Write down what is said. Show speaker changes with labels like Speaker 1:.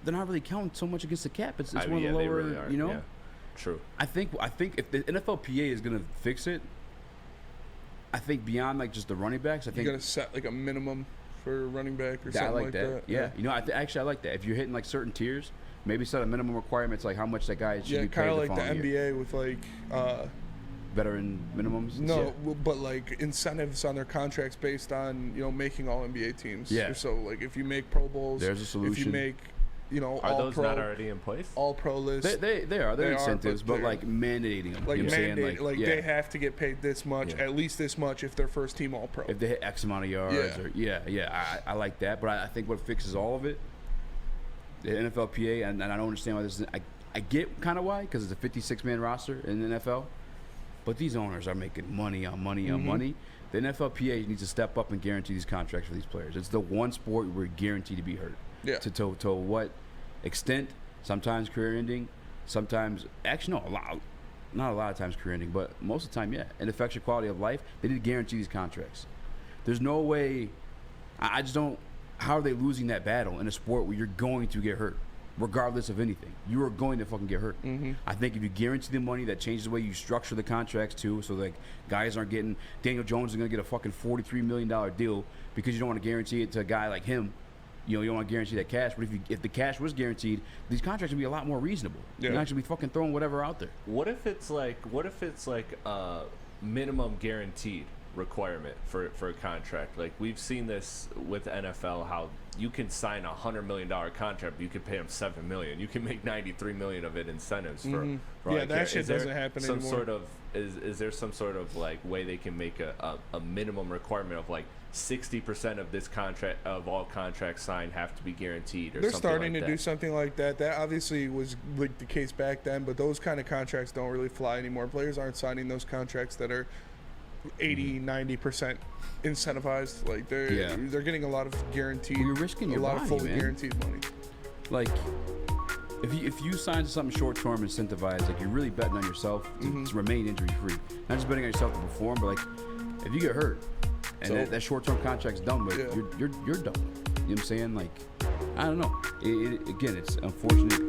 Speaker 1: they're not really counting so much against the cap. It's one of the
Speaker 2: they
Speaker 1: lower,
Speaker 2: really are,
Speaker 1: you know.
Speaker 2: Yeah. True.
Speaker 1: I think if the NFLPA is gonna fix it, I think beyond like just the running backs, I think
Speaker 3: you gotta set like a minimum for a running back or something like that.
Speaker 1: Yeah, you know, actually I like that. If you're hitting like certain tiers, maybe set a minimum requirements like how much that guy should be paid.
Speaker 3: Kind of like the
Speaker 1: NBA
Speaker 3: year. With like
Speaker 1: veteran minimums.
Speaker 3: No, but like incentives on their contracts based on making all NBA teams.
Speaker 1: Yeah.
Speaker 3: So like if you make Pro Bowls,
Speaker 1: there's a solution.
Speaker 3: If you make
Speaker 2: are
Speaker 3: all
Speaker 2: those
Speaker 3: pro,
Speaker 2: not already in place?
Speaker 3: All pro list.
Speaker 1: They are. They're incentives, but like mandating them.
Speaker 3: Like
Speaker 1: mandate,
Speaker 3: they have to get paid this much, at least this much, if they're first team all pro.
Speaker 1: If they hit X amount of yards, I like that. But I think what fixes all of it, the NFLPA, and I don't understand why this is. I get kind of why, because it's a 56-man roster in the NFL, but these owners are making money on money on money. The NFLPA needs to step up and guarantee these contracts for these players. It's the one sport where you're guaranteed to be hurt.
Speaker 3: Yeah.
Speaker 1: To what extent? Sometimes career ending, sometimes actually no, not a lot of times career ending, but most of the time, yeah. It affects your quality of life. They need to guarantee these contracts. There's no way. I just don't. How are they losing that battle in a sport where you're going to get hurt, regardless of anything? You are going to fucking get hurt. I think if you guarantee the money, that changes the way you structure the contracts too. So like guys aren't getting. Daniel Jones is going to get a fucking $43 million deal because you don't want to guarantee it to a guy like him. You don't want to guarantee that cash, but if the cash was guaranteed, these contracts would be a lot more reasonable. You're not actually be fucking throwing whatever out there.
Speaker 2: What if it's like a minimum guaranteed requirement for a contract? Like we've seen this with the NFL, how you can sign a $100 million contract, but you can pay them $7 million. You can make $93 million of it incentives for
Speaker 3: that shit doesn't happen anymore.
Speaker 2: Is there some sort of like way they can make a minimum requirement of like 60% of this contract of all contracts signed have to be guaranteed, or
Speaker 3: they're
Speaker 2: something
Speaker 3: starting
Speaker 2: like
Speaker 3: to
Speaker 2: that?
Speaker 3: do something like that. That obviously was like the case back then, but those kind of contracts don't really fly anymore. Players aren't signing those contracts that are 80-90% incentivized. Like they're getting a lot of guaranteed,
Speaker 1: you're risking your body,
Speaker 3: of fully
Speaker 1: man.
Speaker 3: guaranteed money.
Speaker 1: Like if you sign something short term incentivized, like you're really betting on yourself to remain injury free. Not just betting on yourself to perform, but like if you get hurt and that short term contract's done with, you're done. You know what I'm saying? Like I don't know. Again, it's unfortunate.